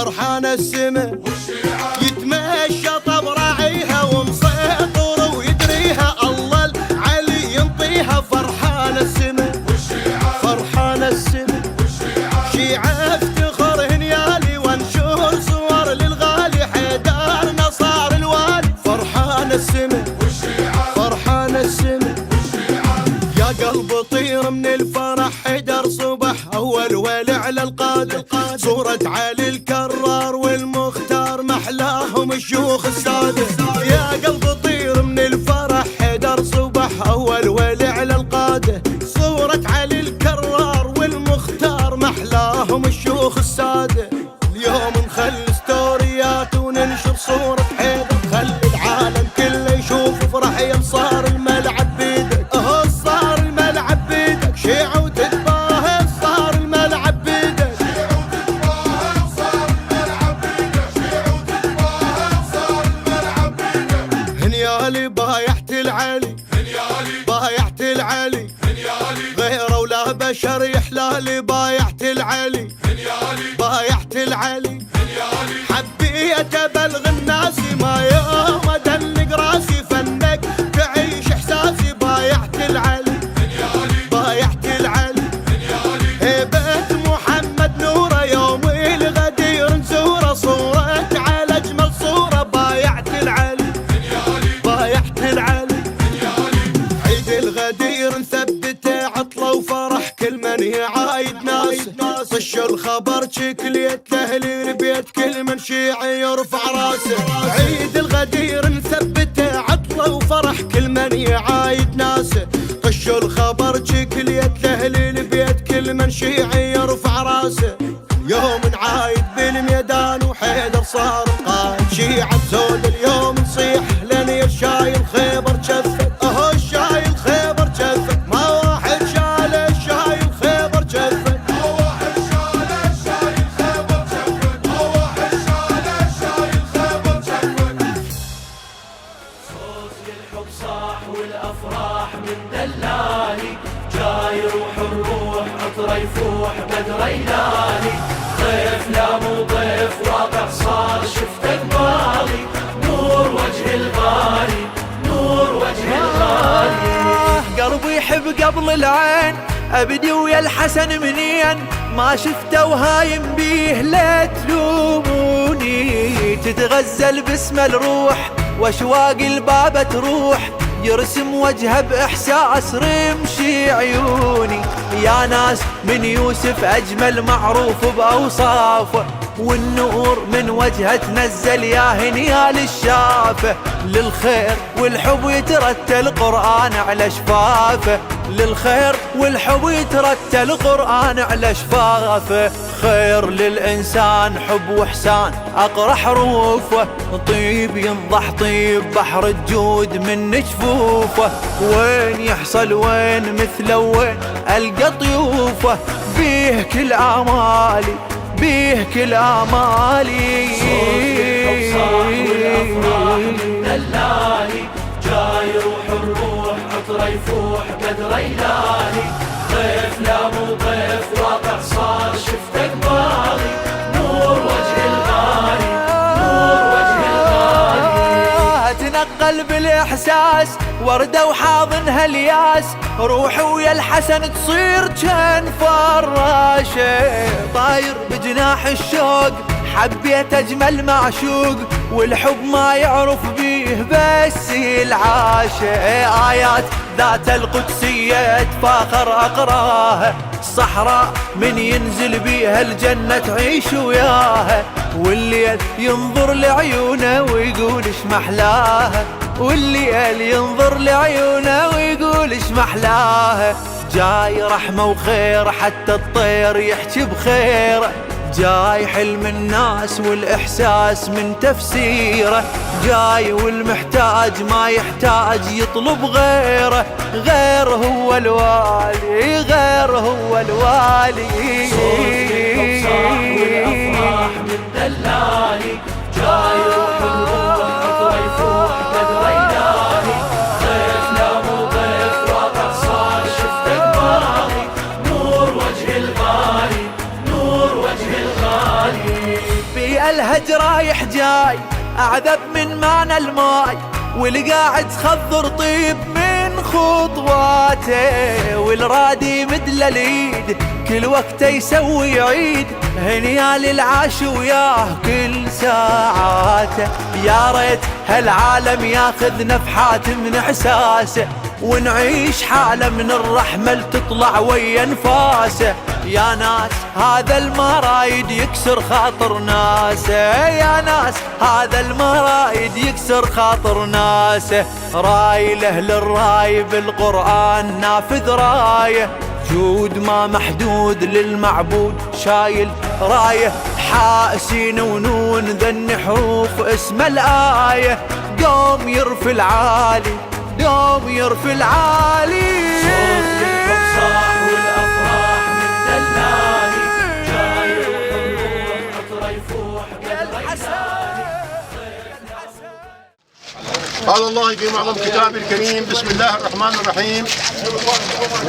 فرحان السما يتمشى طب راعيها ومسيطر ويدريها الله العلي ينطيها. فرحان السما فرحان السما شيعة افتخر هنيالي وانشر صور للغالي حيدر نصار الوالي. فرحان السما فرحان السما يا قلب طير من الفرح حيدر صبح اول ولع على القادة صورة علي الكرار والمختار محلاهم الشيوخ السادة. يا قلب طير من الفرح حيدر صبح اول ولع على القادة صورة علي الكرار والمختار محلاهم الشيوخ السادة. اليوم نخلي ستوريات وننشر صورة حيدر خلي العالم كله يشوف فرح يوم صار الملعب بيدك. اهو صار الملعب بيدك شيعة وتتباهى صار الملعب بيدك. هنيالي بايعت العلي بايعت العلي غيره ولا بشر يحلالي بايعت العلي بايعت العلي حبيت ابلغ الناس ما يوم ادلق راسي فنك تعيش احساسي. بايعت العلي بايعت العلي هيبة محمد نوره يوم الغدير نزوره صورة على اجمل صورة. بايعت العلي بايعت العلي عيد الغدير نثبته عطله وفرح كل من يعايد ناس طش الخبر شكليت لاهل البيت كل من شيعي يرفع راسه. عيد الغدير نثبته عطله وفرح كل من يعايد ناسه طش الخبر شكليت لاهل البيت كل من شيعي يرفع راسه. يوم نعايد بالميدان وحيدر صار قائد شيعة زود اليوم نصيح لني الشايل خيبر جفت. اهو الشايل خيبر جفت ما واحد شال الشايل خيبر جفت. صوت للحب صاح والافراح من دلالي جاي روح الروح عطره يفوح بدر يلالي. ضيف لا مو ضيف واقع صار شفت قبالي نور وجه الغالي نور وجه الغالي. قلبي يحب قبل العين ابدي ويا الحسن منين ما شفته وهايم بيه لا تلوموني. تتغزل باسم الروح واشواق البابة تروح يرسم وجهه باحساس رمشي عيوني. يا ناس من يوسف اجمل معروف باوصافه والنور من وجهه تنزل يا هنيال الشافه. للخير والحب يترتل القرآن على شفافه للخير والحب يترتل القرآن على شفافه. خير للإنسان حب وإحسان أقرأ حروفه طيب ينضح طيب بحر الجود من جفوفه. وين يحصل وين مثله وين ألقى طيوفه بيه كل آمالي بيه كل آمالي. صوت والافراح من دلالي جاي روح الروح عطره يفوح بدر يلالي. ضيف لا مو ضيف واقع صار شفت قبالي نور وجه الغالي نور وجه الغالي. تنقل بالاحساس ورده وحاضنها الياس روحي ويا الحسن تصير كان فراشه. طاير بجناح الشوق حبيت اجمل معشوق والحب ما يعرف بيه بس العاشه. ايات ذات القدسيه فاخر اقراها الصحراء من ينزل بيها الجنه تعيش وياها. والليل ينظر لعيونه ويقول اش محلاها والليل ينظر لعيونه ويقول اش محلاها. جاي رحمه وخير حتى الطير يحكي بخيره جاي حلم الناس والإحساس من تفسيره. جاي والمحتاج ما يحتاج يطلب غيره غير هو الوالي غير هو الوالي. صوت والافراح من دلالي جاي روح الروح عطره يفوح بدر يلالي. ضيف لا مو ضيف واقع صار شفت قبالي نور وجه الغالي نور وجه الغالي. الهج رايح جاي أعذب من معنى الماي، والقاعد خضر طيب من خطواته، والرادي مدل اليد كل وقت يسوي يعيد هنيا للعاش وياه كل ساعاته. يا ريت هالعالم ياخذ نفحات من احساسه، ونعيش حالة من الرحمة لتطلع ويا انفاسه. يا ناس هذا المرايد يكسر خاطر ناسه، يا ناس هذا المرايد يكسر خاطر ناسه. راي لأهل الراي بالقرآن نافذ رايه، جود ما محدود للمعبود شايل رايه. حاسين ونون ذن حروف اسم الآية، قوم يرفي العالي قوم يرفي العالي. صوت للفصاح والأفراح من دلالي، جاي وحلول عطره يفوح بالغيلاني. قال الله في معظم كتابه الكريم: بسم الله الرحمن الرحيم.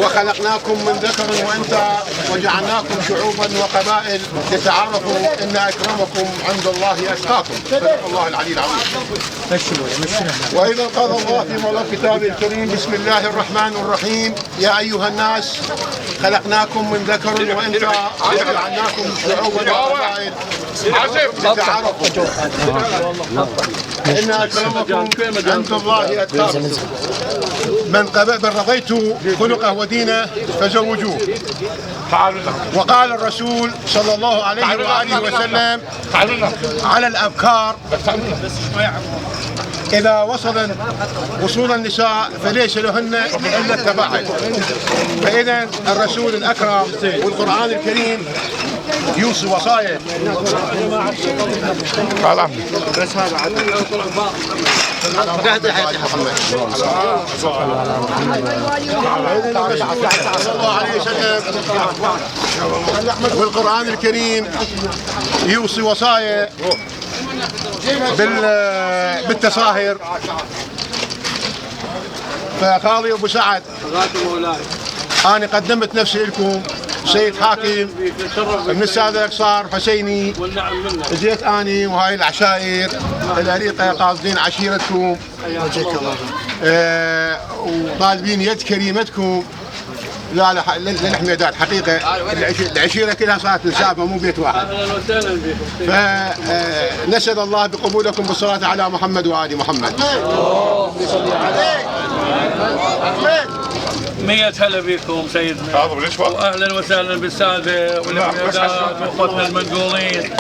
وخلقناكم من ذكر وانثى وجعلناكم شعوبا وقبائل لتعارفوا ان اكرمكم عند الله اتقاكم. صدق الله العلي العظيم. وايضا قال الله في معظم كتابه الكريم: بسم الله الرحمن الرحيم. يا ايها الناس خلقناكم من ذكر وانثى وجعلناكم شعوبا وقبائل لتعارفوا إن أكرمكم عند الله أتقاكم. من رضيت خلقه ودينه فزوجوه. وقال الرسول صلى الله عليه وآله وسلم: على الأبكار إذا وصول النساء فليس لهن إلا التباعد. فإذا الرسول الأكرم والقرآن الكريم يوصي وصايا. بس هذا والقرآن الكريم يوصي وصايا بالتصاهر. فخالي ابو سعد انا قدمت نفسي لكم سيد حاكم من السادة الأقصار حسيني، جيت اني وهاي العشائر الأريقة قاصدين عشيرتكم وطالبين يد كريمتكم للحميدات. حقيقة العشيرة كلها صارت نسابة مو بيت واحد. فنسأل الله بقبولكم بالصلاة على محمد وآل محمد. مية هلا بكم سيدنا، واهلا وسهلا بالساده والحميدات واخوتنا المنقولين.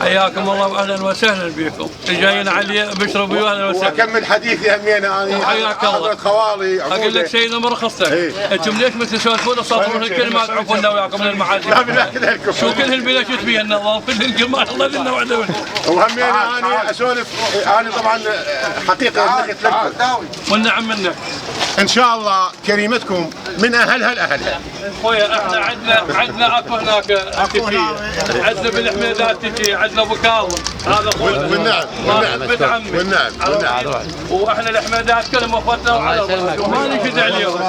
حياكم الله واهلا وسهلا بكم. جايين علي بشرب واهلا وسهلا. واكمل حديثي همينا انا. حياك الله. خوالي اقول لك سيدنا مرخصتك، انتم ليش ما تسولفون تصورون الكلمات تعرفوننا وياكم من المحاجم؟ لا بالله كذا شو كلهن بلا شو تبي النظام كلهن كلمات الله لنا وعده. وهمينا انا اسولف. انا طبعا حقيقه والنعم منك. ان شاء الله كريمتكم من اهلها الاهلها. خويا احنا عندنا اكو هناك تجي، عندنا بالحميدات تجي، عندنا ابو كاظم هذا اخونا والنعم بنت عمي والنعم واحنا الحميدات كلهم اخوتنا وما نشد عليهم،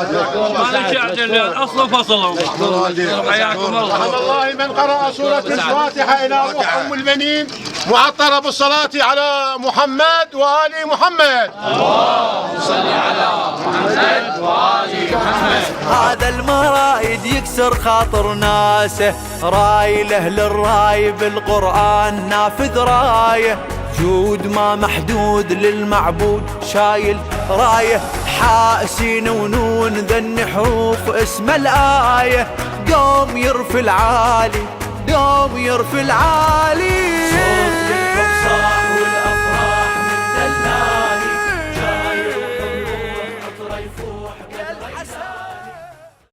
ما نشد عليهم اصلا فصلهم. حياكم الله. والله من قرأ سورة الفاتحة إلى روح أم البنين معطرة بالصلاة على محمد وآل محمد. اللهم صل على محمد وآل محمد. هذا المرايد يكسر خاطر ناسه، راي لأهل الراي بالقرآن نافذ رايه. جود ما محدود للمعبود شايل رايه. حاسين ونون ذن حروف اسم الآية، قوم يرفي العالي قوم يرفي العالي. صوت للفصاح